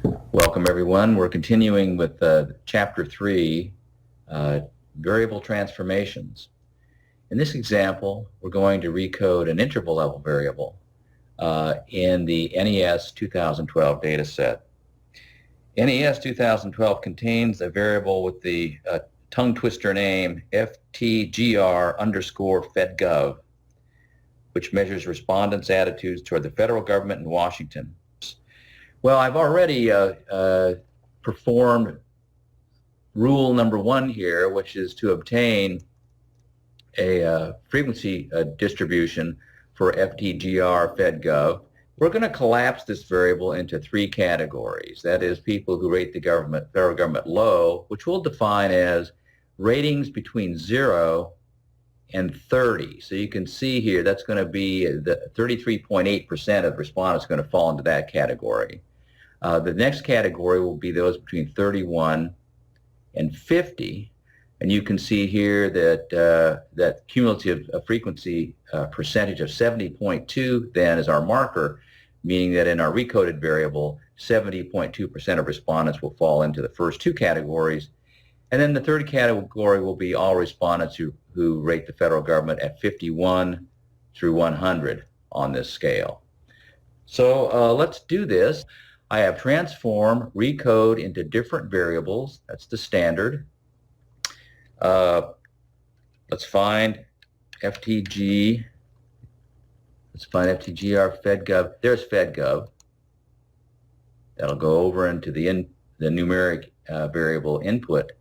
Welcome everyone. We're continuing with Chapter 3, Variable Transformations. In this example, we're going to recode an interval level variable in the NES 2012 data set. NES 2012 contains a variable with the tongue twister name FTGR_FedGov, which measures respondents' attitudes toward the federal government in Washington. Well, I've already performed rule number 1 here, which is to obtain a frequency distribution for FTGR FedGov. We're going to collapse this variable into 3 categories. That is, people who rate the federal government low, which we'll define as ratings between 0 and 30. So you can see here that's going to be the 33.8% of respondents going to fall into that category. The next category will be those between 31 and 50, and you can see here that that cumulative frequency percentage of 70.2 then is our marker, meaning that in our recoded variable, 70.2% of respondents will fall into the first 2 categories, and then the third category will be all respondents who rate the federal government at 51 through 100 on this scale. So let's do this. I have transform, recode into different variables. That's the standard. Let's find FTG. Let's find FTGR FedGov. There's FedGov. That'll go over into the numeric variable input.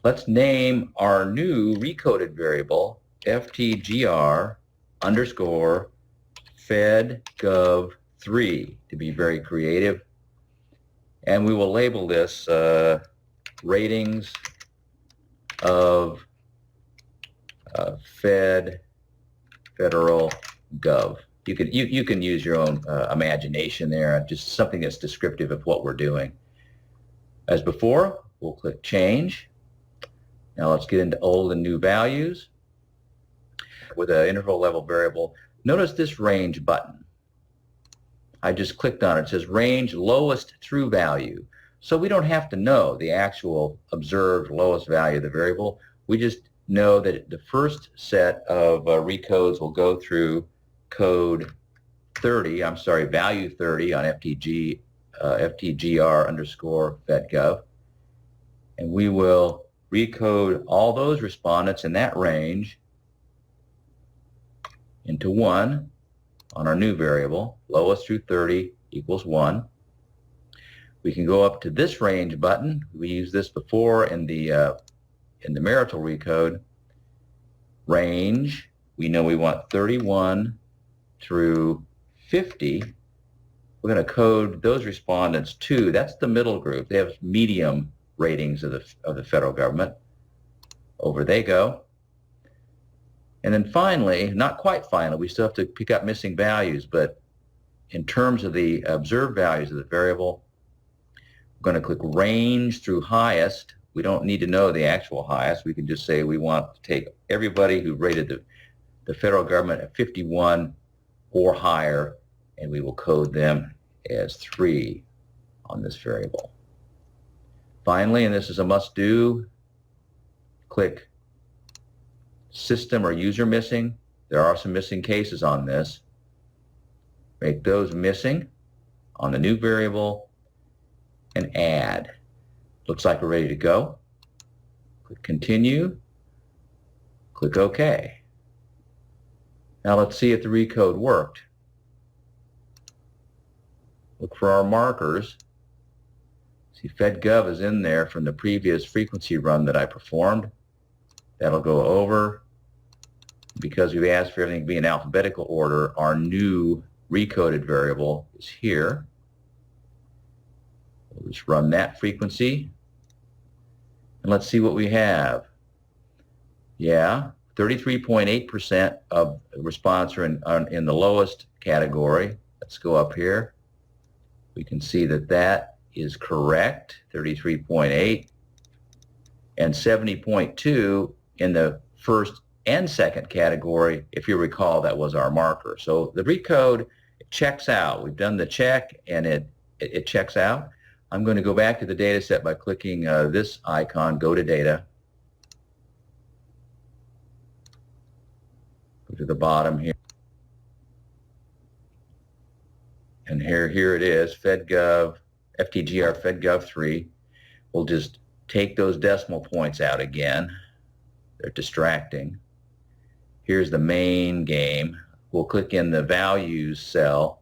Let's name our new recoded variable FTGR_FedGov3 to be very creative, and we will label this ratings of federal gov. You can use your own imagination there, just something that's descriptive of what we're doing. As before, we'll click change. Now let's get into old and new values. With an interval level variable, notice this range button. I just clicked on it. It says range lowest true value. So we don't have to know the actual observed lowest value of the variable. We just know that the first set of recodes will go through value 30 on FTGR_FedGov. And we will recode all those respondents in that range into 1 on our new variable. Lowest through 30 equals 1. We can go up to this range button. We used this before in the marital recode. Range, we know we want 31 through 50. We're going to code those respondents to, that's the middle group. They have medium ratings of the federal government. Over they go. And then finally, not quite finally, we still have to pick up missing values, but in terms of the observed values of the variable, we're going to click range through highest. We don't need to know the actual highest. We can just say we want to take everybody who rated the federal government at 51 or higher, and we will code them as 3 on this variable. Finally, and this is a must-do, click system or user missing. There are some missing cases on this. Make those missing on the new variable and add. Looks like we're ready to go. Click continue. Click OK. Now let's see if the recode worked. Look for our markers. See, FedGov is in there from the previous frequency run that I performed. That'll go over. Because we've asked for everything to be in alphabetical order, our new recoded variable is here. We'll just run that frequency. And let's see what we have. Yeah, 33.8% of respondents are in the lowest category. Let's go up here. We can see that that is correct, 33.8, and 70.2 in the first and second category. If you recall, that was our marker. So the recode checks out. We've done the check, and it it checks out. I'm going to go back to the data set by clicking this icon, Go to Data. Go to the bottom here. And here it is, FedGov, FTGR FedGov 3. We'll just take those decimal points out again. They're distracting. Here's the main game. We'll click in the values cell.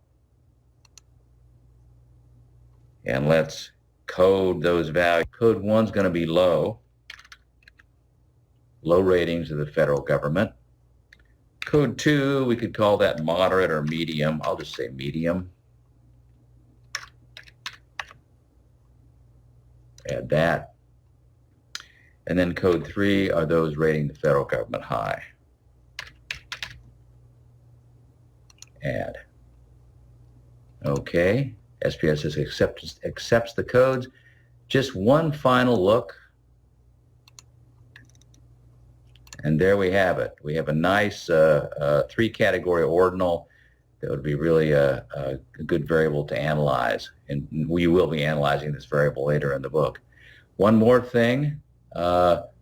And let's code those values. Code 1's going to be low. Low ratings of the federal government. Code 2, we could call that moderate or medium. I'll just say medium. Add that. And then code 3 are those rating the federal government high. Add. Okay. SPSS accepts the codes. Just one final look. And there we have it. We have a nice three-category ordinal that would be really a good variable to analyze. And we will be analyzing this variable later in the book. One more thing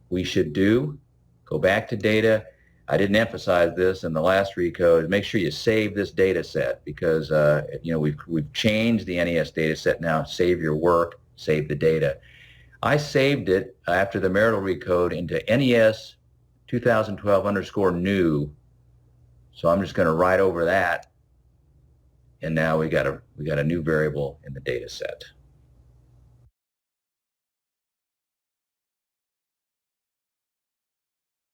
we should do, go back to data. I didn't emphasize this in the last recode. Make sure you save this data set because we've changed the NES data set now. Save your work, save the data. I saved it after the marital recode into NES 2012_new. So I'm just going to write over that, and now we got a new variable in the data set.